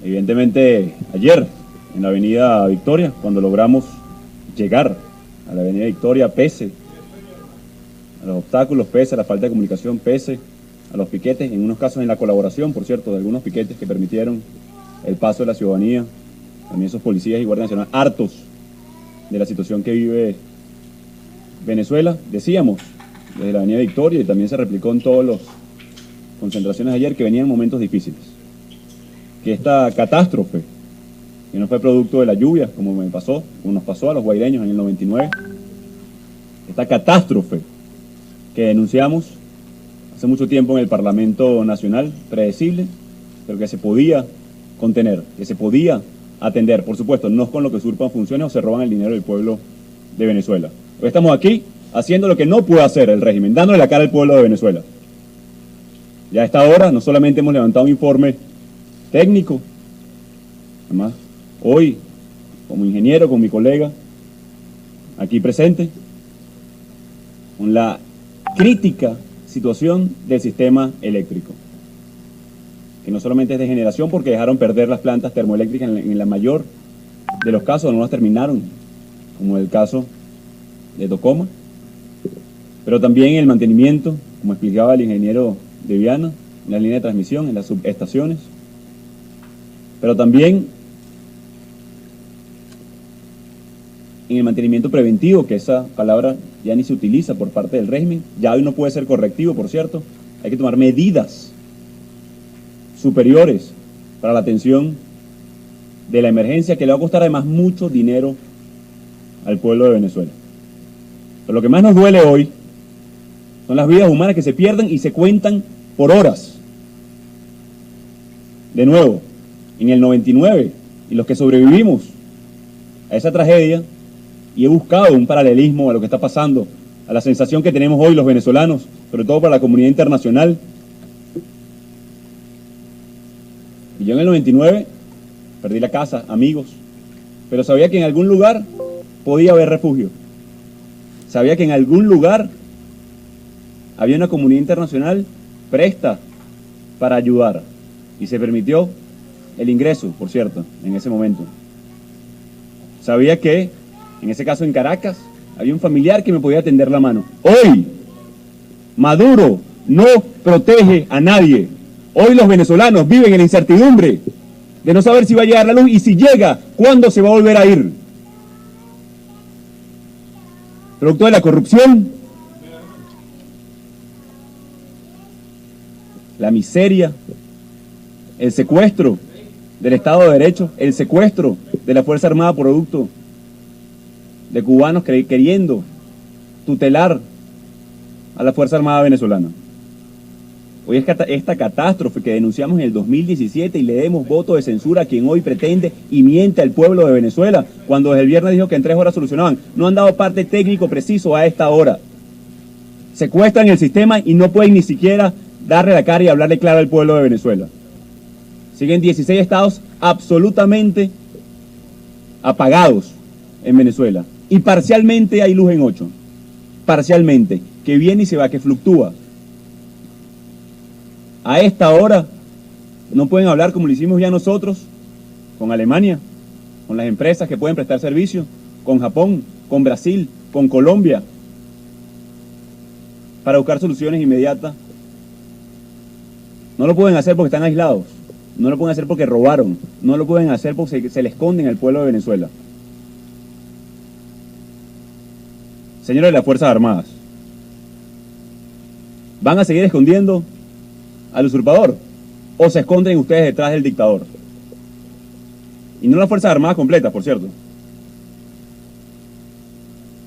Evidentemente, ayer en la avenida Victoria, cuando logramos llegar a la avenida Victoria, pese a los obstáculos, pese a la falta de comunicación, pese a los piquetes, en unos casos en la colaboración, por cierto, de algunos piquetes que permitieron el paso de la ciudadanía, también esos policías y Guardia Nacional hartos de la situación que vive Venezuela, decíamos, desde la avenida Victoria, y también se replicó en todas las concentraciones ayer, que venían momentos difíciles, que esta catástrofe, que no fue producto de la lluvia, como nos pasó a los guaireños en el 99, esta catástrofe que denunciamos hace mucho tiempo en el Parlamento Nacional, predecible, pero que se podía contener, que se podía atender, por supuesto, no con lo que usurpan funciones o se roban el dinero del pueblo de Venezuela. Hoy estamos aquí haciendo lo que no puede hacer el régimen, dándole la cara al pueblo de Venezuela. Ya a esta hora no solamente hemos levantado un informe técnico, además hoy como ingeniero, con mi colega aquí presente, con la crítica situación del sistema eléctrico, que no solamente es de generación porque dejaron perder las plantas termoeléctricas en la mayor de los casos, no las terminaron, como el caso de Tocoma, pero también el mantenimiento, como explicaba el ingeniero de Viana, en la línea de transmisión, en las subestaciones, pero también en el mantenimiento preventivo, que esa palabra ya ni se utiliza por parte del régimen, ya hoy no puede ser correctivo, por cierto, hay que tomar medidas superiores para la atención de la emergencia, que le va a costar además mucho dinero al pueblo de Venezuela. Pero lo que más nos duele hoy son las vidas humanas que se pierden y se cuentan por horas. De nuevo, en el 99, y los que sobrevivimos a esa tragedia, y he buscado un paralelismo a lo que está pasando, a la sensación que tenemos hoy los venezolanos, sobre todo para la comunidad internacional. Y yo en el 99 perdí la casa, amigos, pero sabía que en algún lugar podía haber refugio. Sabía que en algún lugar había una comunidad internacional presta para ayudar. Y se permitió el ingreso, por cierto, en ese momento. Sabía que, en ese caso en Caracas, había un familiar que me podía tender la mano. Hoy, Maduro no protege a nadie. Hoy los venezolanos viven en la incertidumbre de no saber si va a llegar la luz y si llega, ¿cuándo se va a volver a ir? Producto de la corrupción, la miseria, el secuestro del Estado de Derecho, el secuestro de la Fuerza Armada producto de cubanos queriendo tutelar a la Fuerza Armada venezolana. Hoy es esta catástrofe que denunciamos en el 2017 y le demos voto de censura a quien hoy pretende y miente al pueblo de Venezuela, cuando desde el viernes dijo que en 3 horas solucionaban. No han dado parte técnico preciso a esta hora. Secuestran el sistema y no pueden ni siquiera darle la cara y hablarle claro al pueblo de Venezuela. Siguen 16 estados absolutamente apagados en Venezuela. Y parcialmente hay luz en 8. Parcialmente. Que viene y se va, que fluctúa. A esta hora no pueden hablar como lo hicimos ya nosotros, con Alemania, con las empresas que pueden prestar servicio, con Japón, con Brasil, con Colombia, para buscar soluciones inmediatas. No lo pueden hacer porque están aislados, no lo pueden hacer porque robaron, no lo pueden hacer porque se le esconden al pueblo de Venezuela. Señores de las Fuerzas Armadas, ¿van a seguir escondiendo al usurpador o se esconden ustedes detrás del dictador? Y no las Fuerzas Armadas completas, por cierto,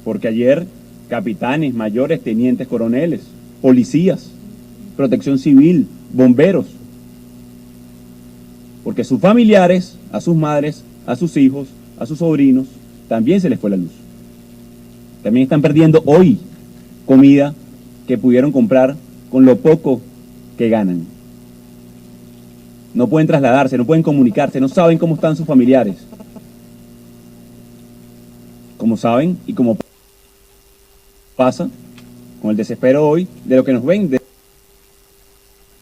porque ayer capitanes, mayores, tenientes, coroneles, policías, protección civil, bomberos, porque sus familiares, a sus madres, a sus hijos, a sus sobrinos, también se les fue la luz. También están perdiendo hoy comida que pudieron comprar con lo poco que ganan. No pueden trasladarse, no pueden comunicarse, no saben cómo están sus familiares. Como saben y como pasa con el desespero hoy de lo que nos ven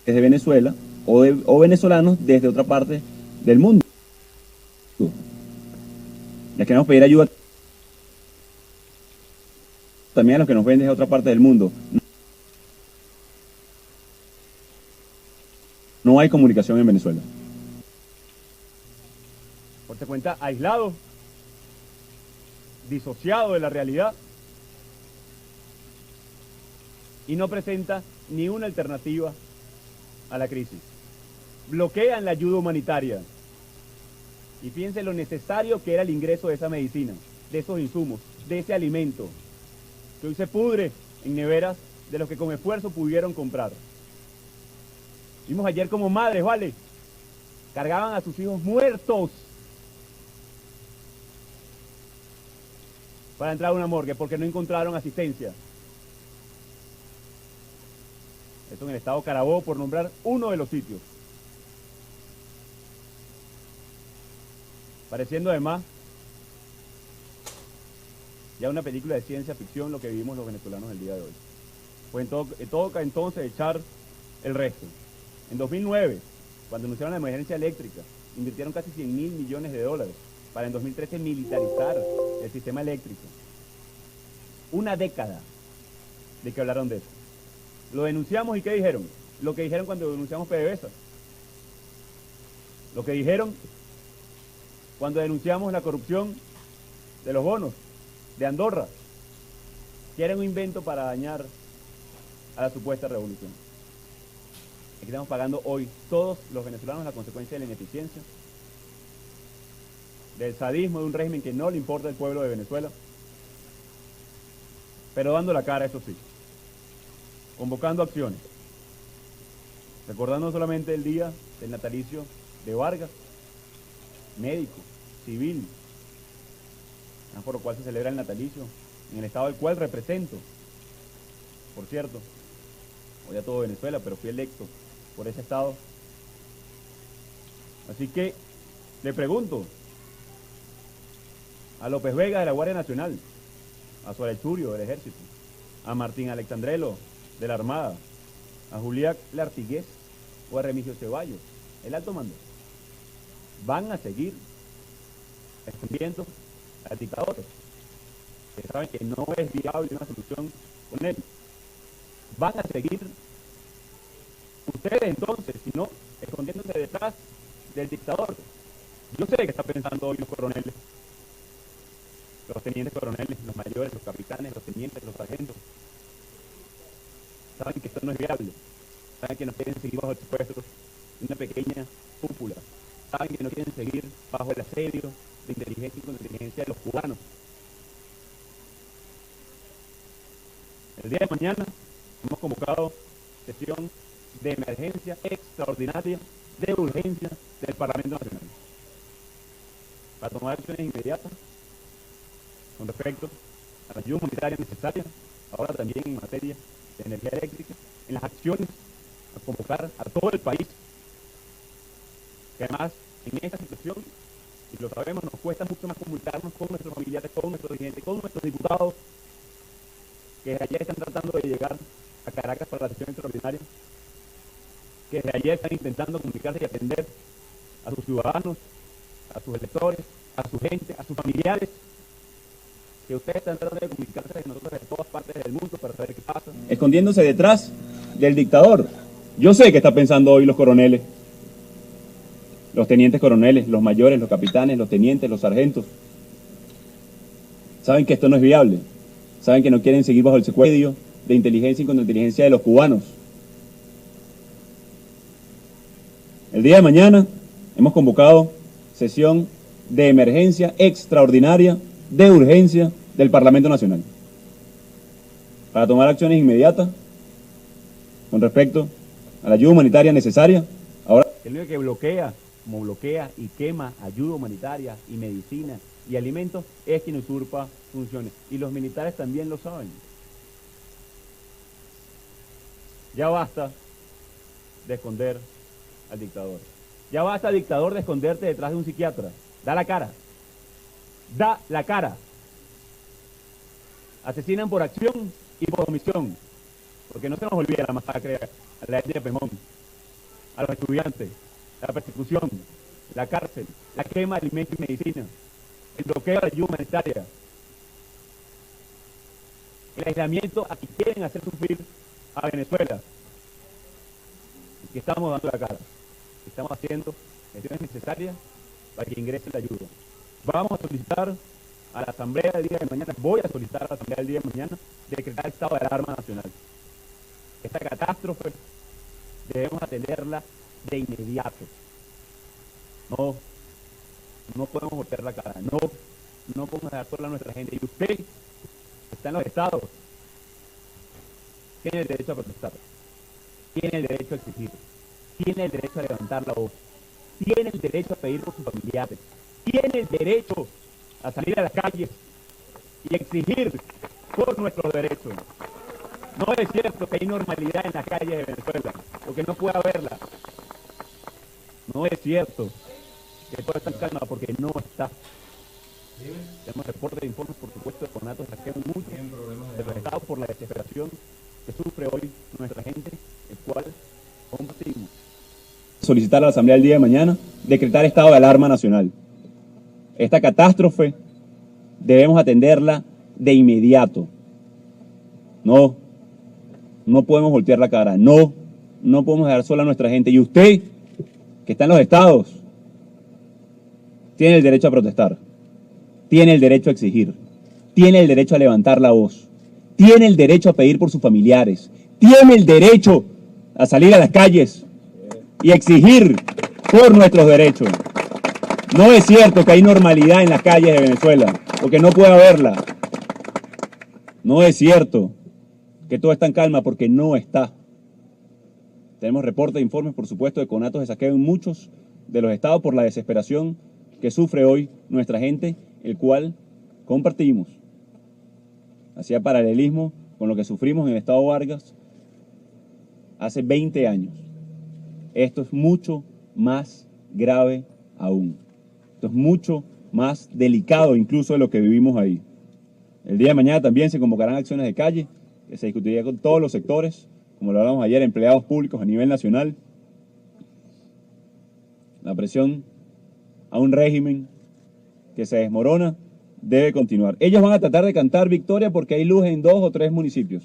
desde Venezuela o venezolanos desde otra parte del mundo. Les queremos pedir ayuda también a los que nos ven desde otra parte del mundo. No hay comunicación en Venezuela. Por se cuenta aislado, disociado de la realidad y no presenta ni una alternativa a la crisis. Bloquean la ayuda humanitaria. Y piensen lo necesario que era el ingreso de esa medicina, de esos insumos, de ese alimento, que hoy se pudre en neveras de los que con esfuerzo pudieron comprar. Vimos ayer como madres, ¿vale? Cargaban a sus hijos muertos para entrar a una morgue porque no encontraron asistencia. Esto en el estado Carabobo, por nombrar uno de los sitios. Pareciendo además ya una película de ciencia ficción lo que vivimos los venezolanos el día de hoy. Pues toca entonces echar el resto. En 2009, cuando anunciaron la emergencia eléctrica, invirtieron casi 100.000 millones de dólares para en 2013 militarizar el sistema eléctrico. Una década de que hablaron de eso. Lo denunciamos y ¿qué dijeron? Lo que dijeron cuando denunciamos PDVSA. Lo que dijeron cuando denunciamos la corrupción de los bonos de Andorra, que era un invento para dañar a la supuesta revolución. Aquí estamos pagando hoy todos los venezolanos la consecuencia de la ineficiencia, del sadismo de un régimen que no le importa al pueblo de Venezuela, pero dando la cara, eso sí, convocando acciones, recordando no solamente el día del natalicio de Vargas, médico, civil, por lo cual se celebra el natalicio, en el estado del cual represento. Por cierto, hoy a todo Venezuela, pero fui electo por ese estado. Así que le pregunto a López Vega de la Guardia Nacional, a Suárez Churio del Ejército, a Martín Alexandrelo de la Armada, a Julián Lartigués o a Remigio Ceballos, el alto mando, van a seguir escondiendo al dictador, que saben que no es viable una solución con él. Van a seguir ustedes entonces, si no, escondiéndose detrás del dictador. Yo sé que está pensando hoy los coroneles, los tenientes coroneles, los mayores, los capitanes, los tenientes, los sargentos. Saben que esto no es viable. Saben que no quieren seguir bajo el secuestro de una pequeña cúpula. Saben que no quieren seguir bajo el asedio de inteligencia y contrainteligencia de los cubanos. El día de mañana hemos convocado sesión de emergencia extraordinaria de urgencia del Parlamento Nacional para tomar acciones inmediatas con respecto a la ayuda humanitaria necesaria, ahora también en materia de energía eléctrica, en las acciones a convocar a todo el país, que además en esta situación, y lo sabemos, nos cuesta mucho más comunicarnos con nuestros familiares, con nuestros dirigentes, con nuestros diputados, que desde ayer están tratando de llegar a Caracas para la sesión extraordinaria, que desde ayer están intentando comunicarse y atender a sus ciudadanos, a sus electores, a su gente, a sus familiares, que ustedes están tratando de comunicarse de nosotros de todas partes del mundo para saber qué pasa. Escondiéndose detrás del dictador. Yo sé que está pensando hoy los coroneles, los tenientes coroneles, los mayores, los capitanes, los tenientes, los sargentos. Saben que esto no es viable. Saben que no quieren seguir bajo el secuestro de inteligencia y contrainteligencia de los cubanos. El día de mañana hemos convocado sesión de emergencia extraordinaria de urgencia del Parlamento Nacional para tomar acciones inmediatas con respecto a la ayuda humanitaria necesaria. Ahora, el único que bloquea, como bloquea y quema ayuda humanitaria y medicina y alimentos, es quien usurpa funciones. Y los militares también lo saben. Ya basta de esconder al dictador. Ya basta, dictador, de esconderte detrás de un psiquiatra. Da la cara. Da la cara. Asesinan por acción y por omisión. Porque no se nos olvide la masacre a la etnia Pemón, a los estudiantes, la persecución, la cárcel, la quema de alimentos y medicinas, el bloqueo de la ayuda humanitaria, el aislamiento a que quieren hacer sufrir a Venezuela, y que estamos dando la cara, que estamos haciendo gestiones necesarias para que ingrese la ayuda. Vamos a solicitar a la Asamblea el día de mañana, voy a solicitar a la Asamblea el día de mañana, decretar estado de alarma nacional. Esta catástrofe debemos atenderla de inmediato. No podemos voltear la cara, no podemos dejar sola a nuestra gente. Y usted, que está en los estados, tiene el derecho a protestar, tiene el derecho a exigir, tiene el derecho a levantar la voz, tiene el derecho a pedir por sus familiares, tiene el derecho a salir a las calles y exigir por nuestros derechos. No es cierto que hay normalidad en las calles de Venezuela, o que no pueda haberla. No es cierto que todo está en calma, porque no está. Tenemos reportes de informes, por supuesto, de conatos de saqueo mucho, de los estados por la desesperación que sufre hoy nuestra gente, el cual combatimos. Solicitar a la Asamblea el día de mañana decretar estado de alarma nacional. Esta catástrofe debemos atenderla de inmediato. No podemos voltear la cara, no podemos dejar sola a nuestra gente. Y usted, que está en los estados, tiene el derecho a protestar, tiene el derecho a exigir, tiene el derecho a levantar la voz, tiene el derecho a pedir por sus familiares, tiene el derecho a salir a las calles y exigir por nuestros derechos. No es cierto que hay normalidad en las calles de Venezuela, porque no puede haberla. No es cierto que todo está en calma, porque no está. Tenemos reportes e informes, por supuesto, de conatos de saqueo en muchos de los estados por la desesperación que sufre hoy nuestra gente, el cual compartimos. Hacía paralelismo con lo que sufrimos en el estado Vargas hace 20 años. Esto es mucho más grave aún. Esto es mucho más delicado incluso de lo que vivimos ahí. El día de mañana también se convocarán acciones de calle, que se discutiría con todos los sectores, como lo hablamos ayer, empleados públicos a nivel nacional. La presión a un régimen que se desmorona debe continuar. Ellos van a tratar de cantar victoria porque hay luz en 2 o 3 municipios.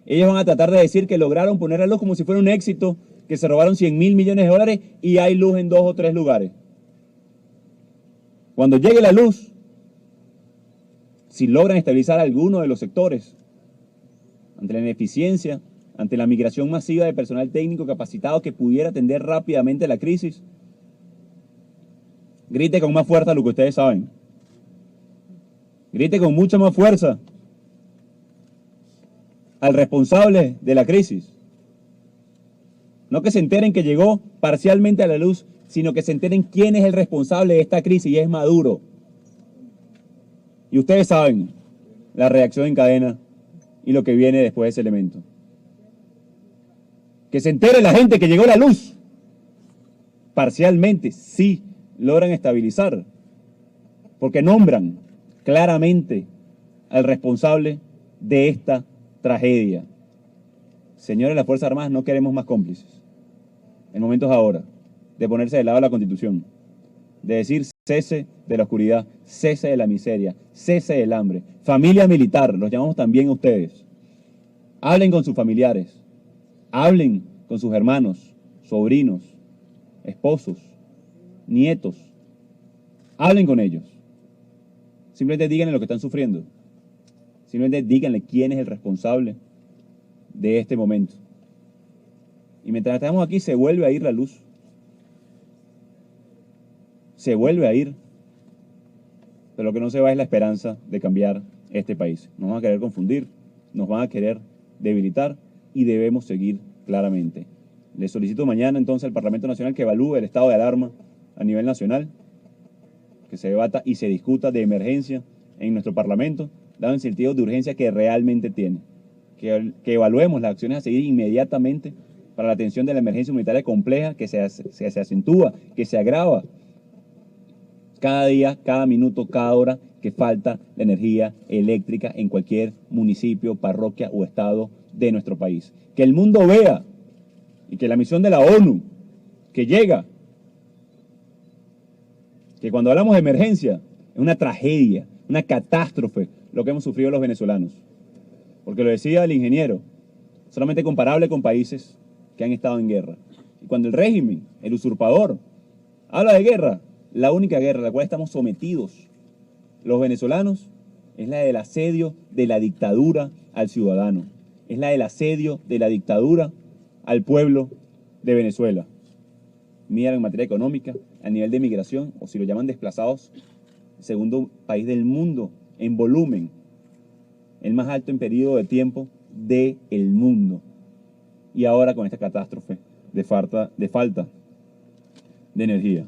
Ellos van a tratar de decir que lograron poner la luz como si fuera un éxito, que se robaron 100.000 millones de dólares y hay luz en 2 o 3 lugares. Cuando llegue la luz, si logran estabilizar alguno de los sectores, ante la ineficiencia, ante la migración masiva de personal técnico capacitado que pudiera atender rápidamente la crisis, grite con más fuerza lo que ustedes saben. Grite con mucha más fuerza al responsable de la crisis. No que se enteren que llegó parcialmente a la luz, sino que se enteren quién es el responsable de esta crisis, y es Maduro. Y ustedes saben la reacción en cadena y lo que viene después de ese elemento. Que se entere la gente que llegó la luz. Parcialmente, sí, logran estabilizar, porque nombran claramente al responsable de esta tragedia. Señores de las Fuerzas Armadas, no queremos más cómplices. El momento es ahora de ponerse del lado de la Constitución, de decir cese de la oscuridad, cese de la miseria, cese del hambre. Familia militar, los llamamos también a ustedes. Hablen con sus familiares, hablen con sus hermanos, sobrinos, esposos, nietos. Hablen con ellos. Simplemente díganle lo que están sufriendo. Simplemente díganle quién es el responsable de este momento. Y mientras estamos aquí se vuelve a ir la luz. Se vuelve a ir. Pero lo que no se va es la esperanza de cambiar este país. Nos van a querer confundir, nos van a querer debilitar y debemos seguir claramente. Le solicito mañana entonces al Parlamento Nacional que evalúe el estado de alarma a nivel nacional, que se debata y se discuta de emergencia en nuestro Parlamento, dado el sentido de urgencia que realmente tiene. Que evaluemos las acciones a seguir inmediatamente para la atención de la emergencia humanitaria compleja que se acentúa, que se agrava cada día, cada minuto, cada hora que falta la energía eléctrica en cualquier municipio, parroquia o estado de nuestro país. Que el mundo vea y que la misión de la ONU que llega que cuando hablamos de emergencia es una tragedia, una catástrofe lo que hemos sufrido los venezolanos. Porque lo decía el ingeniero, solamente comparable con países que han estado en guerra. Y cuando el régimen, el usurpador, habla de guerra, la única guerra a la cual estamos sometidos los venezolanos es la del asedio de la dictadura al ciudadano. Es la del asedio de la dictadura al pueblo de Venezuela. Miran en materia económica, a nivel de migración, o si lo llaman desplazados, el segundo país del mundo en volumen, el más alto en periodo de tiempo del mundo. Y ahora con esta catástrofe de falta de energía.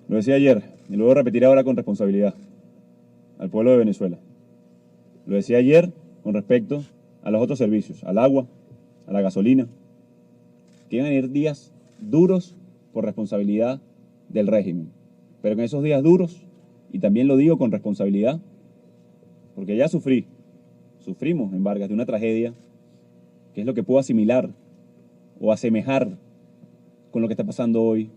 Lo decía ayer, y lo voy a repetir ahora con responsabilidad al pueblo de Venezuela. Lo decía ayer con respecto a los otros servicios, al agua, a la gasolina, que iban a venir días duros por responsabilidad del régimen. Pero en esos días duros, y también lo digo con responsabilidad, porque ya sufrimos en Vargas de una tragedia, que es lo que puedo asimilar o asemejar con lo que está pasando hoy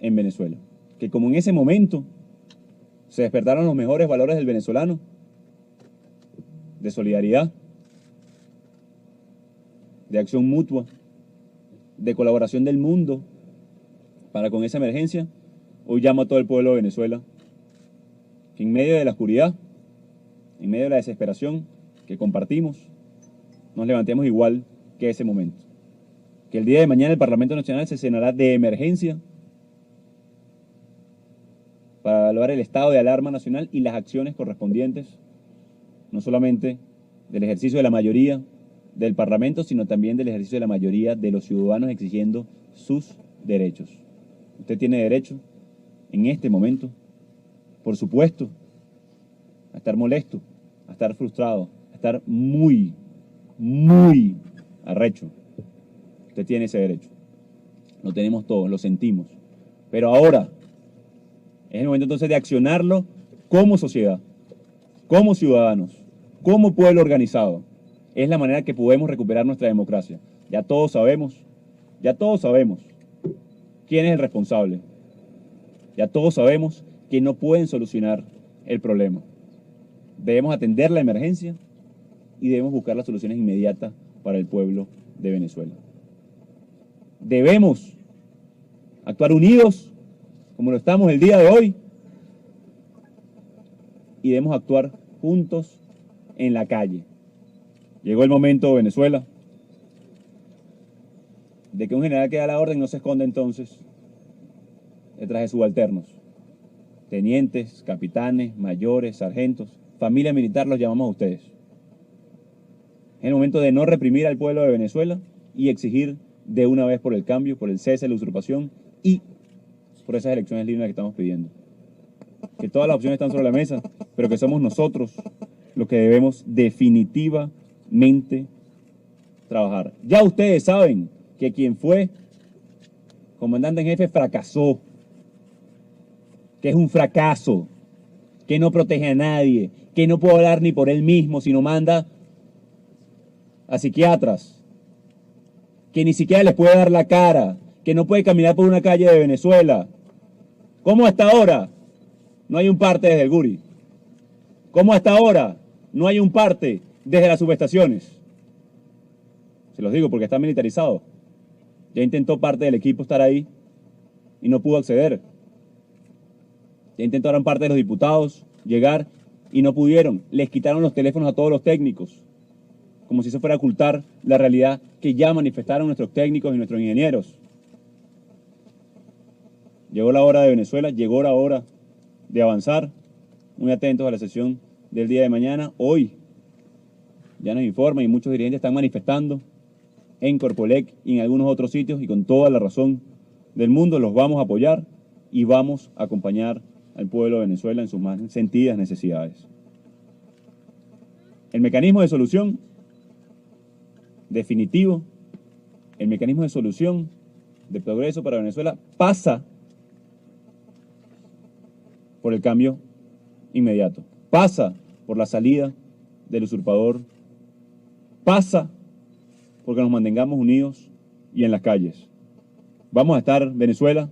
en Venezuela. Que como en ese momento se despertaron los mejores valores del venezolano, de solidaridad, de acción mutua, de colaboración del mundo para con esa emergencia, hoy llamo a todo el pueblo de Venezuela que en medio de la oscuridad, en medio de la desesperación que compartimos, nos levantemos igual que ese momento. Que el día de mañana el Parlamento Nacional se cenará de emergencia para evaluar el estado de alarma nacional y las acciones correspondientes, no solamente del ejercicio de la mayoría del Parlamento, sino también del ejercicio de la mayoría de los ciudadanos exigiendo sus derechos. Usted tiene derecho, en este momento, por supuesto, a estar molesto, a estar frustrado, a estar muy arrecho. Usted tiene ese derecho. Lo tenemos todos, lo sentimos. Pero ahora es el momento entonces de accionarlo como sociedad, como ciudadanos, como pueblo organizado. Es la manera que podemos recuperar nuestra democracia. Ya todos sabemos quién es el responsable. Ya todos sabemos que no pueden solucionar el problema. Debemos atender la emergencia y debemos buscar las soluciones inmediatas para el pueblo de Venezuela. Debemos actuar unidos, como lo estamos el día de hoy, y debemos actuar juntos en la calle. Llegó el momento, Venezuela, de que un general que da la orden no se esconde entonces detrás de subalternos. Tenientes, capitanes, mayores, sargentos, familia militar los llamamos a ustedes. Es el momento de no reprimir al pueblo de Venezuela y exigir de una vez por el cambio, por el cese de la usurpación y por esas elecciones libres que estamos pidiendo. Que todas las opciones están sobre la mesa, pero que somos nosotros los que debemos definitivamente trabajar. Ya ustedes saben que quien fue comandante en jefe fracasó, que es un fracaso, que no protege a nadie, que no puede hablar ni por él mismo, sino manda a psiquiatras, que ni siquiera les puede dar la cara, que no puede caminar por una calle de Venezuela. ¿Cómo hasta ahora no hay un parte desde el Guri? ¿Cómo hasta ahora no hay un parte desde las subestaciones? Se los digo porque está militarizado. Ya intentó parte del equipo estar ahí y no pudo acceder. Ya intentaron parte de los diputados llegar y no pudieron. Les quitaron los teléfonos a todos los técnicos, como si eso fuera a ocultar la realidad que ya manifestaron nuestros técnicos y nuestros ingenieros. Llegó la hora de Venezuela, llegó la hora de avanzar. Muy atentos a la sesión del día de mañana. Hoy ya nos informan y muchos dirigentes están manifestando en Corpolec y en algunos otros sitios, y con toda la razón del mundo los vamos a apoyar y vamos a acompañar al pueblo de Venezuela en sus más sentidas necesidades. El mecanismo de solución definitivo, el mecanismo de solución de progreso para Venezuela pasa por el cambio inmediato, pasa por la salida del usurpador, pasa porque nos mantengamos unidos y en las calles. Vamos a estar, Venezuela,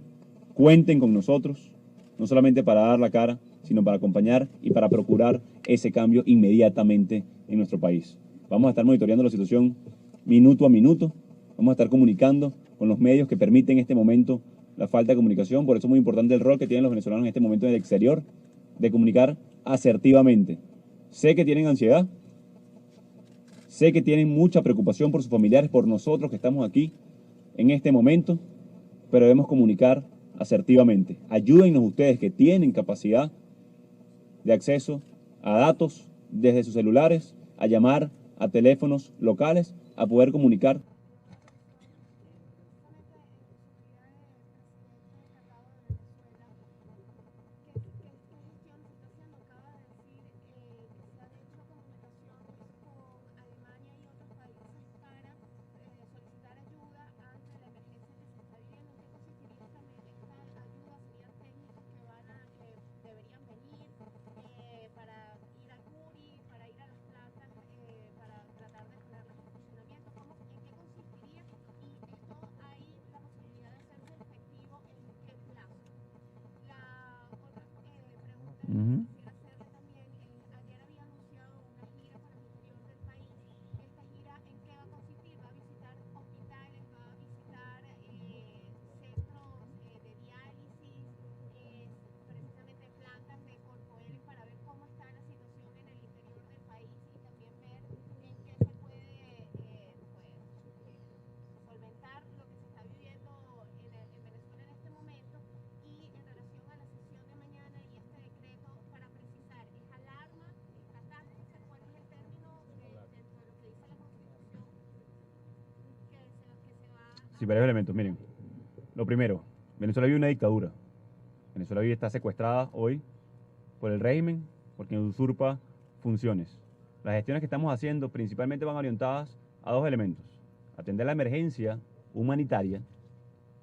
Cuenten con nosotros, no solamente para dar la cara, sino para acompañar y para procurar ese cambio inmediatamente en nuestro país. Vamos a estar monitoreando la situación minuto a minuto, vamos a estar comunicando con los medios que permiten en este momento la falta de comunicación, por eso es muy importante el rol que tienen los venezolanos en este momento en el exterior, de comunicar asertivamente. Sé que tienen ansiedad, sé que tienen mucha preocupación por sus familiares, por nosotros que estamos aquí en este momento, pero debemos comunicar asertivamente. Ayúdennos ustedes que tienen capacidad de acceso a datos desde sus celulares, a llamar a teléfonos locales, a poder comunicar. Sí, varios elementos. Miren, lo primero, Venezuela vive una dictadura. Venezuela vive, está secuestrada hoy por el régimen porque usurpa funciones. Las gestiones que estamos haciendo principalmente van orientadas a dos elementos. Atender la emergencia humanitaria,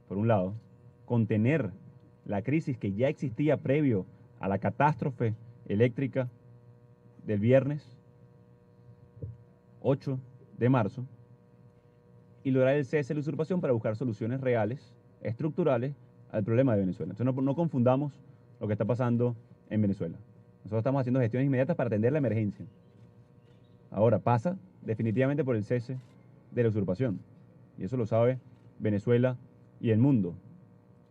por un lado, contener la crisis que ya existía previo a la catástrofe eléctrica del viernes 8 de marzo, y lograr el cese de la usurpación para buscar soluciones reales, estructurales, al problema de Venezuela. Entonces no confundamos lo que está pasando en Venezuela. Nosotros estamos haciendo gestiones inmediatas para atender la emergencia. Ahora pasa definitivamente por el cese de la usurpación. Y eso lo sabe Venezuela y el mundo.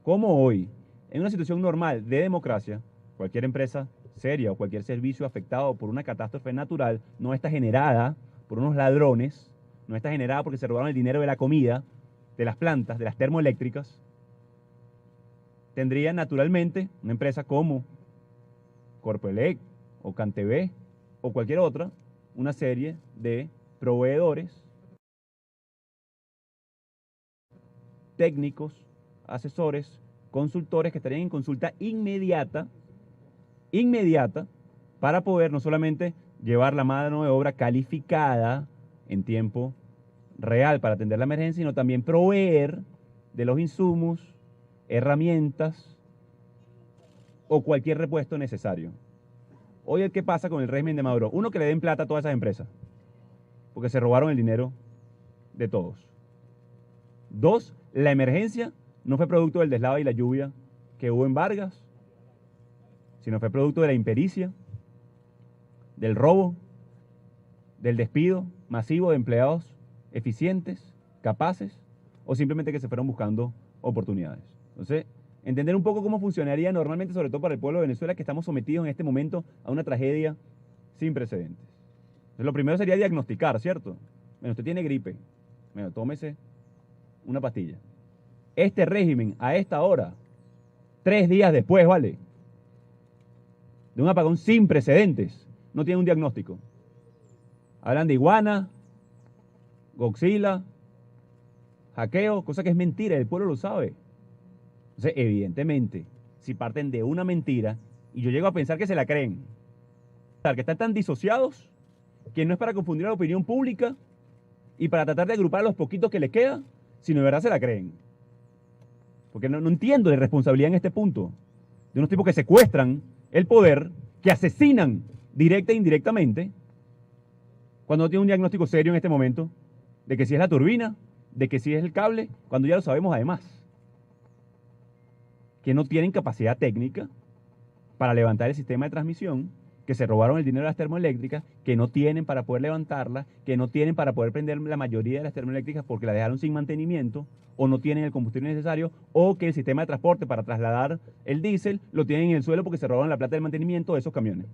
Como hoy, en una situación normal de democracia, cualquier empresa seria o cualquier servicio afectado por una catástrofe natural no está generada por unos ladrones, no está generada porque se robaron el dinero de la comida, de las plantas, de las termoeléctricas. Tendría naturalmente una empresa como Corpoelec o Cantv o cualquier otra, una serie de proveedores, técnicos, asesores, consultores que estarían en consulta inmediata, para poder no solamente llevar la mano de obra calificada en tiempo real para atender la emergencia, sino también proveer de los insumos, herramientas o cualquier repuesto necesario. Hoy, ¿qué pasa con el régimen de Maduro? Uno, que le den plata a todas esas empresas, porque se robaron el dinero de todos. Dos, la emergencia no fue producto del deslave y la lluvia que hubo en Vargas, sino fue producto de la impericia, del robo, del despido masivo de empleados eficientes, capaces, o simplemente que se fueron buscando oportunidades. Entonces, entender un poco cómo funcionaría normalmente, sobre todo para el pueblo de Venezuela, que estamos sometidos en este momento a una tragedia sin precedentes. Entonces, lo primero sería diagnosticar, ¿cierto? Bueno, usted tiene gripe. Bueno, tómese una pastilla. Este régimen, a esta hora, 3 días después, ¿vale?, de un apagón sin precedentes, no tiene un diagnóstico. Hablan de iguana, Godzilla, hackeo, cosa que es mentira, el pueblo lo sabe. Entonces, evidentemente, si parten de una mentira, y yo llego a pensar que se la creen, que están tan disociados que no es para confundir a la opinión pública y para tratar de agrupar a los poquitos que les queda, sino de verdad se la creen. Porque no entiendo la responsabilidad en este punto de unos tipos que secuestran el poder, que asesinan directa e indirectamente, cuando no tiene un diagnóstico serio en este momento de que si es la turbina, de que si es el cable, cuando ya lo sabemos además. que no tienen capacidad técnica para levantar el sistema de transmisión, que se robaron el dinero de las termoeléctricas, que no tienen para poder levantarla, que no tienen para poder prender la mayoría de las termoeléctricas porque la dejaron sin mantenimiento, o no tienen el combustible necesario, o que el sistema de transporte para trasladar el diésel lo tienen en el suelo porque se robaron la plata del mantenimiento de esos camiones.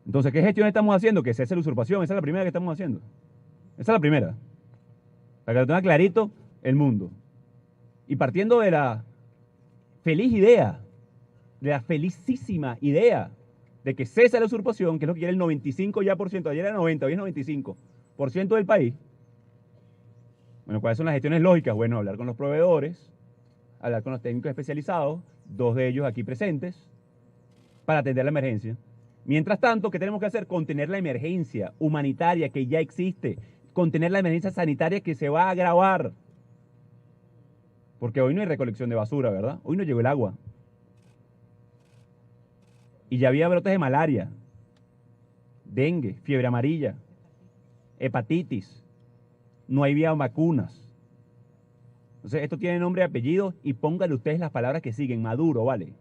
Entonces, ¿qué gestión estamos haciendo? Que cese la usurpación. Esa es la primera que estamos haciendo. Esa es la primera. Para que lo tenga clarito el mundo. Y partiendo de la feliz idea, de la felicísima idea de que cese la usurpación, que es lo que quiere el 95 ya por ciento, ayer era 90, hoy es 95% del país. Bueno, ¿cuáles son las gestiones lógicas? Bueno, hablar con los proveedores, hablar con los técnicos especializados, 2 de ellos aquí presentes, para atender la emergencia. Mientras tanto, ¿qué tenemos que hacer? Contener la emergencia humanitaria que ya existe, contener la emergencia sanitaria que se va a agravar. Porque hoy no hay recolección de basura, ¿verdad? Hoy no llegó el agua. Y ya había brotes de malaria, dengue, fiebre amarilla, hepatitis. No había vacunas. Entonces, esto tiene nombre y apellido y pónganle ustedes las palabras que siguen. Maduro, ¿vale?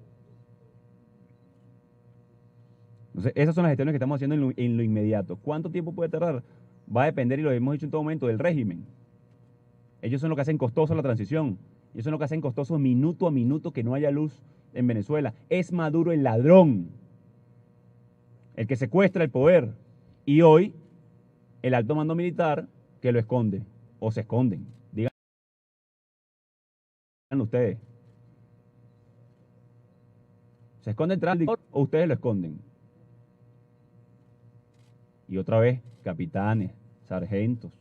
Entonces, esas son las gestiones que estamos haciendo en lo inmediato. ¿Cuánto tiempo puede tardar? Va a depender, y lo hemos dicho en todo momento, del régimen. Ellos son los que hacen costosa la transición. Ellos son los que hacen costoso minuto a minuto que no haya luz en Venezuela. Es Maduro el ladrón, el que secuestra el poder. Y hoy, el alto mando militar que lo esconde. O se esconden. Digan ustedes. ¿Se esconde tras el dictador o ustedes lo esconden? Y otra vez, capitanes, sargentos,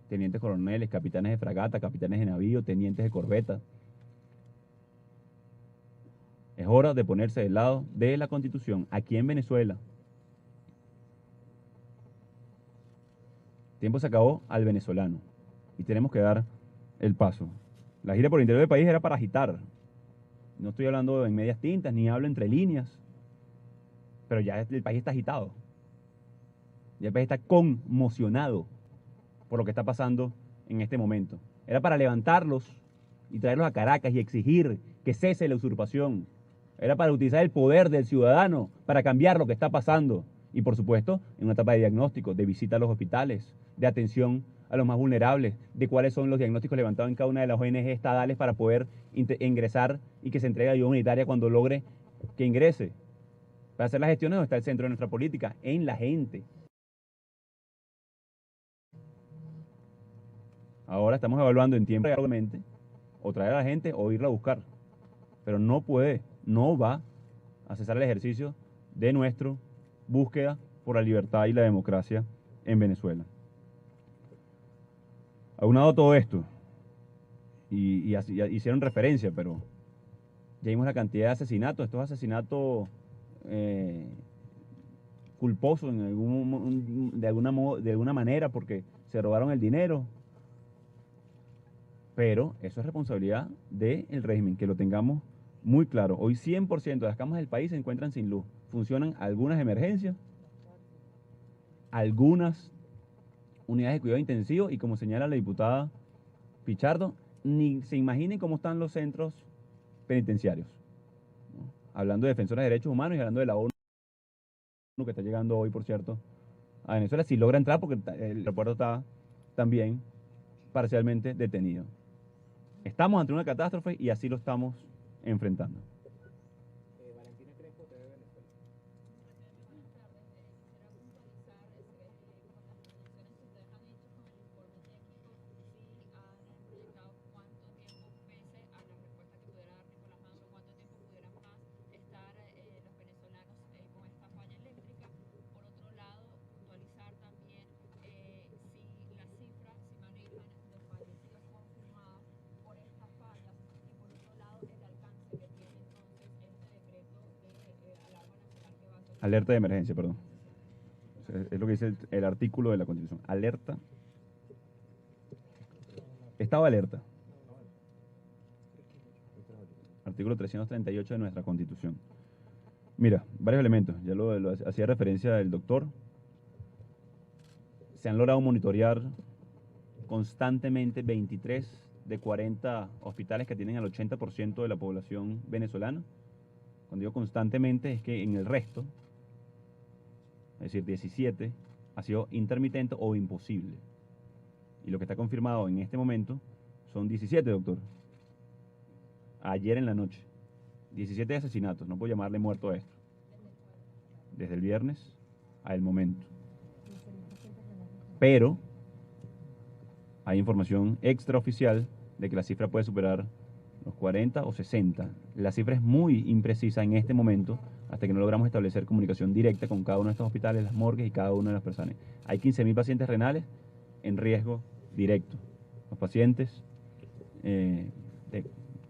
tenientes coroneles, capitanes de fragata, capitanes de navío, tenientes de corbeta. Es hora de ponerse del lado de la Constitución, aquí en Venezuela. El tiempo se acabó al venezolano y tenemos que dar el paso. La gira por el interior del país era para agitar. No estoy hablando en medias tintas, ni hablo entre líneas, pero ya el país está agitado. Ya el país está conmocionado por lo que está pasando en este momento. Era para levantarlos y traerlos a Caracas y exigir que cese la usurpación. Era para utilizar el poder del ciudadano para cambiar lo que está pasando. Y por supuesto, en una etapa de diagnóstico, de visita a los hospitales, de atención a los más vulnerables, de cuáles son los diagnósticos levantados en cada una de las ONG estadales para poder ingresar y que se entregue ayuda humanitaria cuando logre que ingrese. Para hacer las gestiones donde está el centro de nuestra política, en la gente. Ahora estamos evaluando en tiempo realmente o traer a la gente o irla a buscar. Pero no puede, no va a cesar el ejercicio de nuestra búsqueda por la libertad y la democracia en Venezuela. Aunado a todo esto, y hicieron referencia, pero ya vimos la cantidad de asesinatos, estos asesinatos culposos de alguna manera porque se robaron el dinero. Pero eso es responsabilidad del régimen, que lo tengamos muy claro. Hoy 100% de las camas del país se encuentran sin luz. Funcionan algunas emergencias, algunas unidades de cuidado intensivo y como señala la diputada Pichardo, ni se imaginen cómo están los centros penitenciarios, ¿no? Hablando de defensores de derechos humanos y hablando de la ONU que está llegando hoy, por cierto, a Venezuela, si logra entrar porque el aeropuerto está también parcialmente detenido. Estamos ante una catástrofe y así lo estamos enfrentando. Valentina Crespo, TV Venezuela. Alerta de emergencia, perdón. Es lo que dice el artículo de la Constitución. Alerta. Estado de alerta. Artículo 338 de nuestra Constitución. Mira, varios elementos. Ya lo hacía referencia el doctor. Se han logrado monitorear constantemente 23 de 40 hospitales que atienden al 80% de la población venezolana. Cuando digo constantemente es que en el resto, es decir, 17, ha sido intermitente o imposible. Y lo que está confirmado en este momento son 17, doctor. Ayer en la noche. 17 asesinatos, no puedo llamarle muerto a esto. Desde el viernes al momento. Pero hay información extraoficial de que la cifra puede superar los 40 o 60. La cifra es muy imprecisa en este momento hasta que no logramos establecer comunicación directa con cada uno de estos hospitales, las morgues y cada una de las personas. Hay 15.000 pacientes renales en riesgo directo. Los pacientes que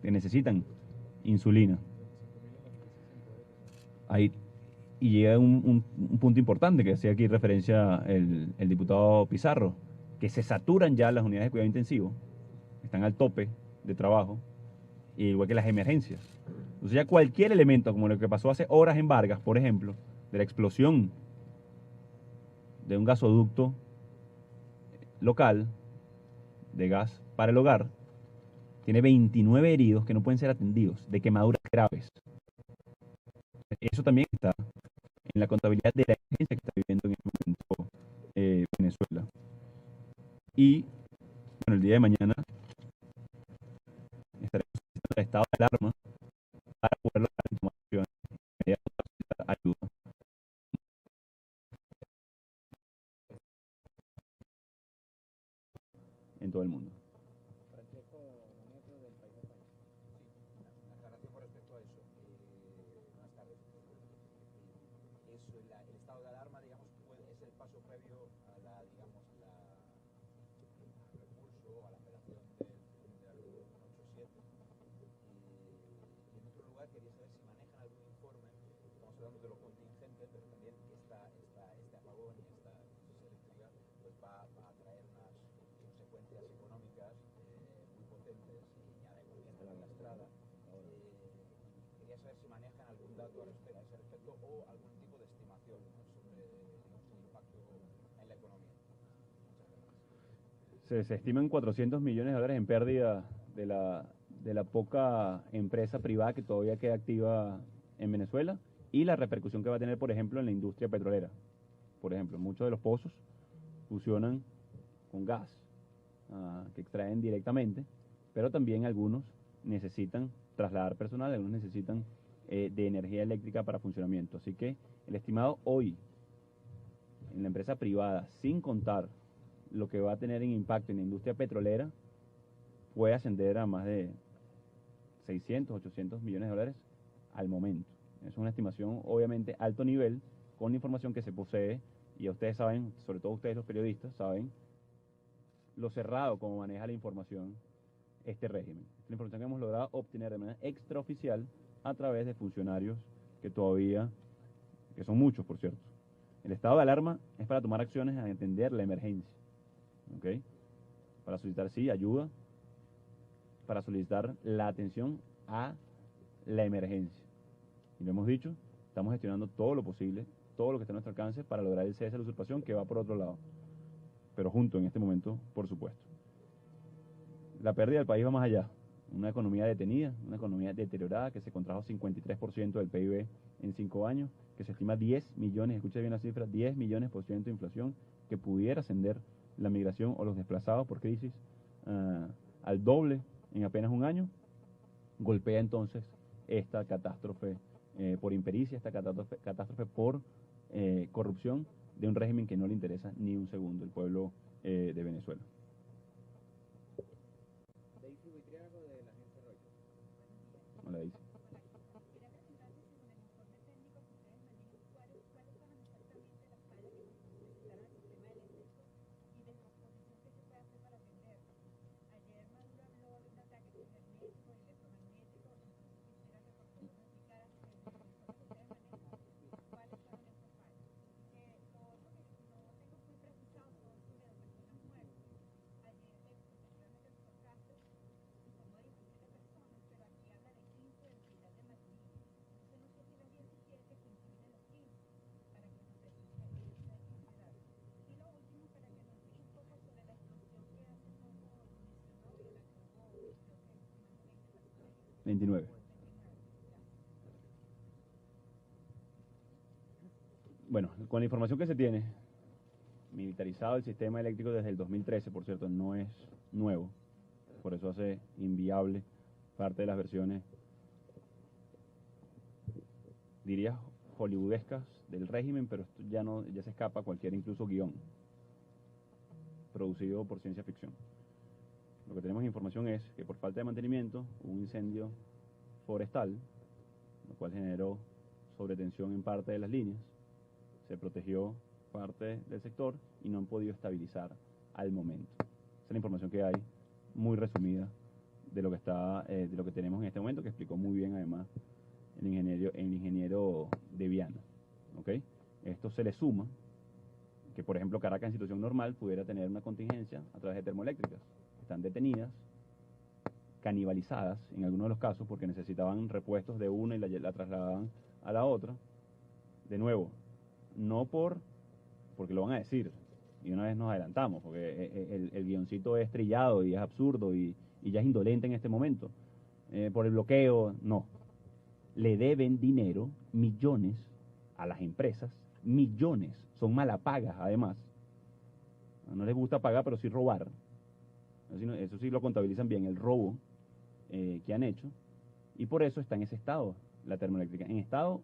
necesitan insulina. Hay, y llega un punto importante que hacía aquí referencia el diputado Pizarro, que se saturan ya las unidades de cuidado intensivo, están al tope de trabajo, igual que las emergencias. Entonces ya cualquier elemento, como lo que pasó hace horas en Vargas, por ejemplo, de la explosión de un gasoducto local de gas para el hogar, tiene 29 heridos que no pueden ser atendidos, de quemaduras graves. Eso también está en la contabilidad de la emergencia que está viviendo en este momento Venezuela. Y bueno, el día de mañana estaremos solicitando el estado de alarma para poder lograr información inmediata para solicitar ayuda. En todo el mundo. Francesco Maneto del País de España. Sí, aclaración con respecto a eso. Buenas tardes. Eso, el estado de alarma, digamos, es el paso previo a la, digamos, al recurso, a la apelación del artículo 187. Y en otro lugar quería saber si manejan algún informe, estamos hablando de lo contingente, pero también este apagón y esta crisis eléctrica pues va a traer unas consecuencias económicas muy potentes y ya de cualquier lastrada. Quería saber si manejan algún dato a ese respecto o algún tipo de estimación, ¿no?, sobre, digamos, el impacto en la economía. Se estiman 400 millones de dólares en pérdida de la poca empresa privada que todavía queda activa en Venezuela y la repercusión que va a tener, por ejemplo, en la industria petrolera. Por ejemplo, muchos de los pozos funcionan con gas que extraen directamente, pero también algunos necesitan trasladar personal, algunos necesitan de energía eléctrica para funcionamiento. Así que el estimado hoy en la empresa privada, sin contar lo que va a tener en impacto en la industria petrolera, puede ascender a más de 600, 800 millones de dólares al momento. Es una estimación, obviamente, alto nivel, con la información que se posee, y ya ustedes saben, sobre todo ustedes los periodistas, saben lo cerrado como maneja la información este régimen. La información que hemos logrado obtener de manera extraoficial a través de funcionarios que todavía, que son muchos, por cierto. El estado de alarma es para tomar acciones a entender la emergencia. ¿Okay? Para solicitar, sí, ayuda, para solicitar la atención a la emergencia. Y lo hemos dicho, estamos gestionando todo lo posible, todo lo que está a nuestro alcance para lograr el cese de la usurpación que va por otro lado. Pero junto en este momento, por supuesto. La pérdida del país va más allá. Una economía detenida, una economía deteriorada que se contrajo 53% del PIB en 5 años, que se estima 10 millones, escucha bien la cifra, 10 millones por ciento de inflación, que pudiera ascender la migración o los desplazados por crisis al doble en apenas un año, golpea entonces esta catástrofe por impericia, esta catástrofe por corrupción de un régimen que no le interesa ni un segundo el pueblo de Venezuela. Daisy Buitriago de la agencia Reuters. Hola, Daisy. 29. Bueno, con la información que se tiene, militarizado el sistema eléctrico desde el 2013, por cierto, no es nuevo, por eso hace inviable parte de las versiones, diría, hollywoodescas del régimen, pero esto ya se escapa a cualquier incluso guión producido por ciencia ficción. Lo que tenemos información es que por falta de mantenimiento hubo un incendio forestal, lo cual generó sobretensión en parte de las líneas, se protegió parte del sector y no han podido estabilizar al momento. Esa es la información que hay, muy resumida, de lo que tenemos en este momento, que explicó muy bien además el ingeniero Deviano. ¿Okay? Esto se le suma que, por ejemplo, Caracas en situación normal pudiera tener una contingencia a través de termoeléctricas. Están detenidas, canibalizadas en algunos de los casos porque necesitaban repuestos de una y la trasladaban a la otra. De nuevo, no porque lo van a decir, y una vez nos adelantamos, porque el guioncito es trillado y es absurdo y ya es indolente en este momento. Por el bloqueo, no. Le deben dinero, millones, a las empresas, millones, son malapagas además. No les gusta pagar, pero sí robar. Eso sí lo contabilizan bien, el robo que han hecho, y por eso está en ese estado la termoeléctrica. En estado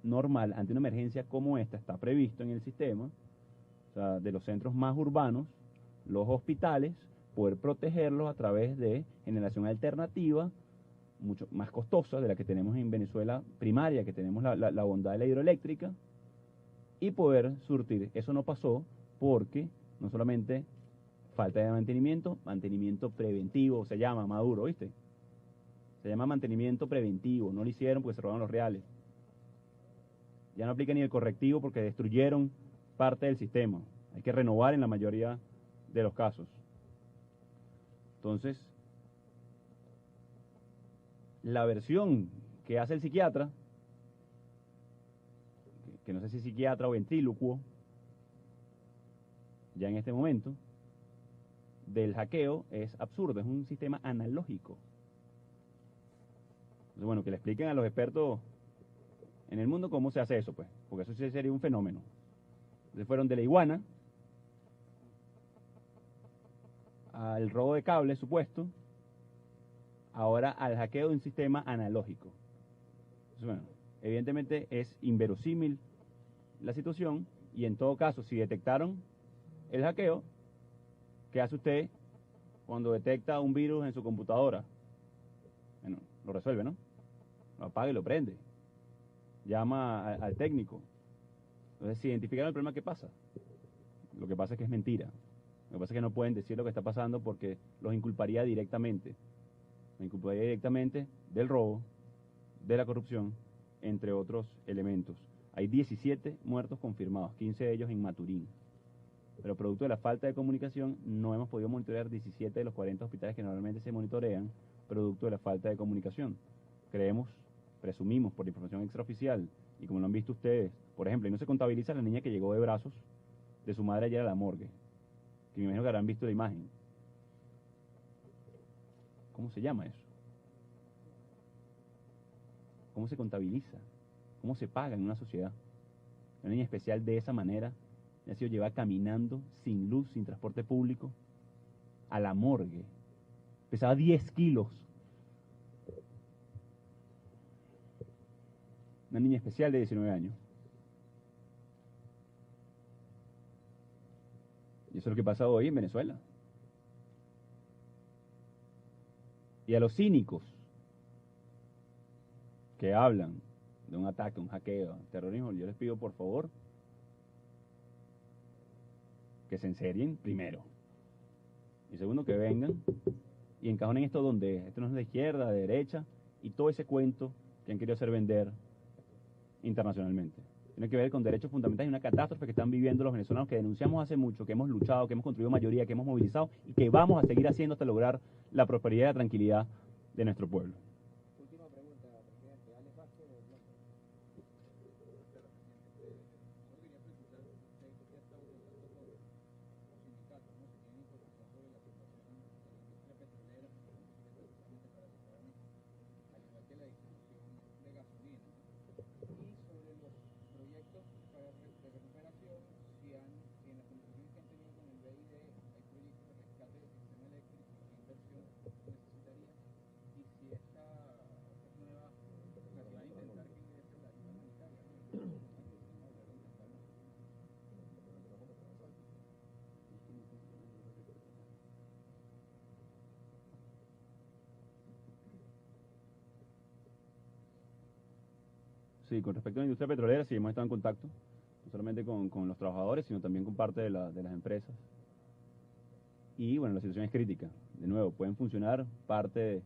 normal, ante una emergencia como esta, está previsto en el sistema, o sea, de los centros más urbanos, los hospitales, poder protegerlos a través de generación alternativa, mucho más costosa de la que tenemos en Venezuela primaria, que tenemos la bondad de la hidroeléctrica, y poder surtir. Eso no pasó porque no solamente falta de mantenimiento preventivo, se llama Maduro, ¿viste? Se llama mantenimiento preventivo, no lo hicieron porque se robaron los reales. Ya no aplica ni el correctivo porque destruyeron parte del sistema. Hay que renovar en la mayoría de los casos. Entonces, la versión que hace el psiquiatra, que no sé si es psiquiatra o ventrílocuo, ya en este momento, del hackeo es absurdo, es un sistema analógico. Entonces, bueno, que le expliquen a los expertos en el mundo cómo se hace eso, pues, porque eso sí sería un fenómeno. Entonces fueron de la iguana al robo de cables supuesto, ahora al hackeo de un sistema analógico. Entonces, bueno, evidentemente es inverosímil la situación, y en todo caso, si detectaron el hackeo, ¿qué hace usted cuando detecta un virus en su computadora? Bueno, lo resuelve, ¿no? Lo apaga y lo prende. Llama al técnico. Entonces, si identificaron el problema, ¿qué pasa? Lo que pasa es que es mentira. Lo que pasa es que no pueden decir lo que está pasando porque los inculparía directamente. Los inculparía directamente del robo, de la corrupción, entre otros elementos. Hay 17 muertos confirmados, 15 de ellos en Maturín. Pero producto de la falta de comunicación, no hemos podido monitorear 17 de los 40 hospitales que normalmente se monitorean, producto de la falta de comunicación. Presumimos por información extraoficial, y como lo han visto ustedes, por ejemplo, y no se contabiliza la niña que llegó de brazos de su madre ayer a la morgue, que me imagino que habrán visto la imagen. ¿Cómo se llama eso? ¿Cómo se contabiliza? ¿Cómo se paga en una sociedad? Una niña especial de esa manera ha sido llevada caminando, sin luz, sin transporte público, a la morgue. Pesaba 10 kilos. Una niña especial de 19 años. Y eso es lo que pasa hoy en Venezuela. Y a los cínicos que hablan de un ataque, un hackeo, terrorismo, yo les pido por favor que se enserien primero. Y segundo, que vengan y encajonen esto donde es. Esto no es de izquierda, de derecha, y todo ese cuento que han querido hacer vender internacionalmente. Tiene que ver con derechos fundamentales y una catástrofe que están viviendo los venezolanos, que denunciamos hace mucho, que hemos luchado, que hemos construido mayoría, que hemos movilizado y que vamos a seguir haciendo hasta lograr la prosperidad y la tranquilidad de nuestro pueblo. Última pregunta, presidente. Alex Vázquez de Bloomberg. Sí, con respecto a la industria petrolera, sí hemos estado en contacto, no solamente con los trabajadores, sino también con parte de las empresas. Y bueno, la situación es crítica. De nuevo, pueden funcionar parte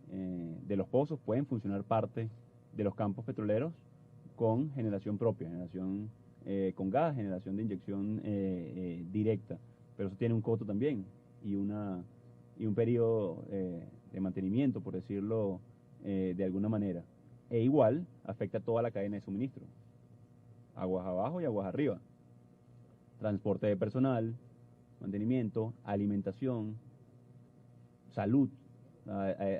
de los pozos, pueden funcionar parte de los campos petroleros con generación propia, generación con gas, generación de inyección directa. Pero eso tiene un costo también y un periodo de mantenimiento, por decirlo de alguna manera. E igual afecta toda la cadena de suministro. Aguas abajo y aguas arriba. Transporte de personal, mantenimiento, alimentación, salud.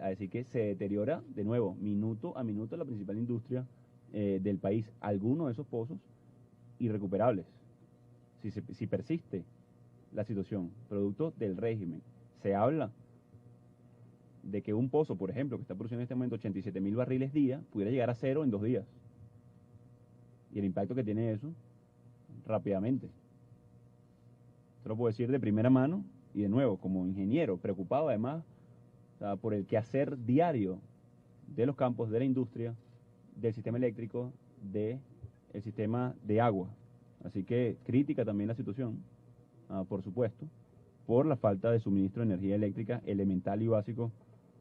Así que se deteriora de nuevo, minuto a minuto, la principal industria del país. Algunos de esos pozos irrecuperables. Si persiste la situación, producto del régimen, se habla de que un pozo, por ejemplo, que está produciendo en este momento 87.000 barriles día, pudiera llegar a cero en 2 días. Y el impacto que tiene eso, rápidamente. Esto lo puedo decir de primera mano y de nuevo, como ingeniero, preocupado además, o sea, por el quehacer diario de los campos, de la industria, del sistema eléctrico, del sistema de agua. Así que crítica también la situación, por supuesto, por la falta de suministro de energía eléctrica elemental y básico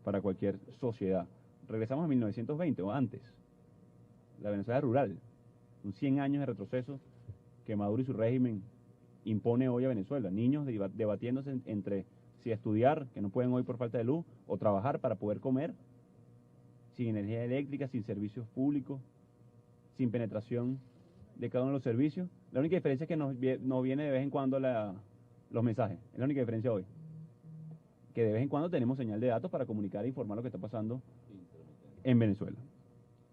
para cualquier sociedad. Regresamos a 1920 o antes, la Venezuela rural, un 100 años de retroceso que Maduro y su régimen impone hoy a Venezuela. Niños debatiéndose entre si estudiar, que no pueden hoy por falta de luz, o trabajar para poder comer, sin energía eléctrica, sin servicios públicos, sin penetración de cada uno de los servicios. La única diferencia es que nos viene de vez en cuando los mensajes. Es la única diferencia hoy. Que de vez en cuando tenemos señal de datos para comunicar e informar lo que está pasando en Venezuela.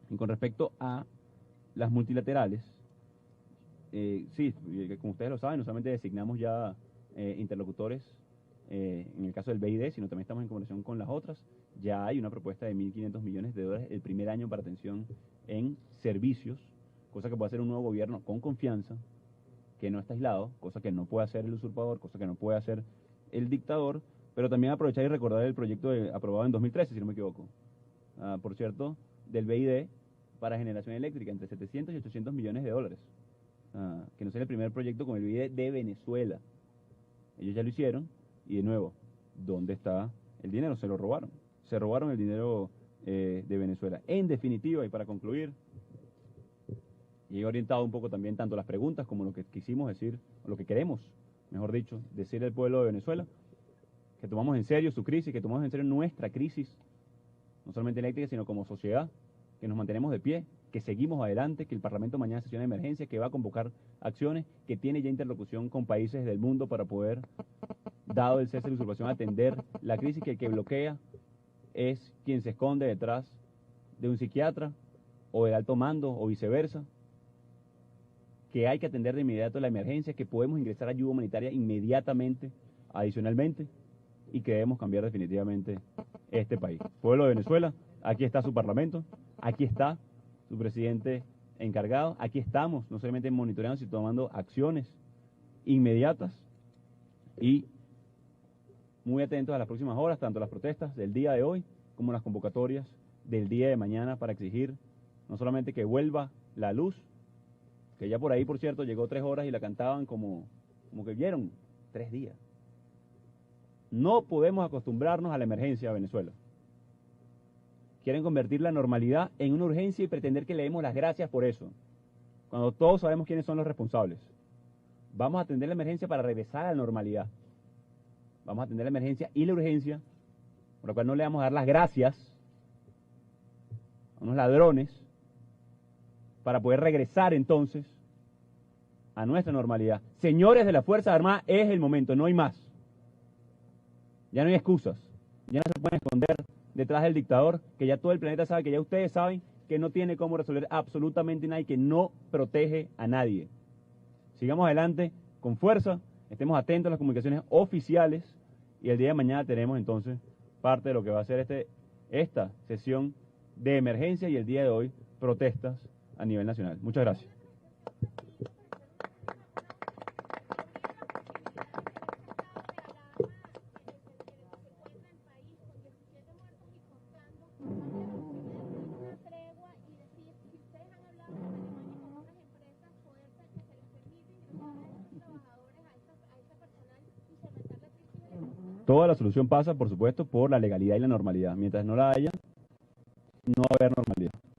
Y con respecto a las multilaterales, sí, como ustedes lo saben, no solamente designamos ya interlocutores en el caso del BID, sino también estamos en conversación con las otras. Ya hay una propuesta de 1.500 millones de dólares el primer año para atención en servicios, cosa que puede hacer un nuevo gobierno con confianza, que no está aislado, cosa que no puede hacer el usurpador, cosa que no puede hacer el dictador, pero también aprovechar y recordar el proyecto aprobado en 2013, si no me equivoco, por cierto, del BID para generación eléctrica, entre 700 y 800 millones de dólares, que no sea el primer proyecto con el BID de Venezuela. Ellos ya lo hicieron, y de nuevo, ¿dónde está el dinero? Se lo robaron. Se robaron el dinero de Venezuela. En definitiva, y para concluir, y he orientado un poco también tanto las preguntas como lo que quisimos decir, o lo que queremos, mejor dicho, decir al pueblo de Venezuela, que tomamos en serio su crisis, que tomamos en serio nuestra crisis, no solamente eléctrica, sino como sociedad, que nos mantenemos de pie, que seguimos adelante, que el Parlamento mañana sesiona de emergencia, que va a convocar acciones, que tiene ya interlocución con países del mundo para poder, dado el cese de la usurpación, atender la crisis, que el que bloquea es quien se esconde detrás de un psiquiatra o del alto mando o viceversa, que hay que atender de inmediato la emergencia, que podemos ingresar ayuda humanitaria inmediatamente, adicionalmente, y que debemos cambiar definitivamente este país. Pueblo de Venezuela, aquí está su parlamento, aquí está su presidente encargado, aquí estamos no solamente monitoreando, sino tomando acciones inmediatas y muy atentos a las próximas horas, tanto las protestas del día de hoy como las convocatorias del día de mañana para exigir no solamente que vuelva la luz, que ya por ahí, por cierto, llegó 3 horas y la cantaban como que vieron 3 días. No podemos acostumbrarnos a la emergencia de Venezuela. Quieren convertir la normalidad en una urgencia y pretender que le demos las gracias por eso, cuando todos sabemos quiénes son los responsables. Vamos a atender la emergencia para regresar a la normalidad. Vamos a atender la emergencia y la urgencia, por lo cual no le vamos a dar las gracias a unos ladrones para poder regresar entonces a nuestra normalidad. Señores de la Fuerza Armada, es el momento, no hay más. Ya no hay excusas, ya no se pueden esconder detrás del dictador, que ya todo el planeta sabe, que ya ustedes saben que no tiene cómo resolver absolutamente nada y que no protege a nadie. Sigamos adelante con fuerza, estemos atentos a las comunicaciones oficiales y el día de mañana tenemos entonces parte de lo que va a ser esta sesión de emergencia y el día de hoy protestas a nivel nacional. Muchas gracias. toda la solución pasa, por supuesto, por la legalidad y la normalidad. Mientras no la haya, no va a haber normalidad.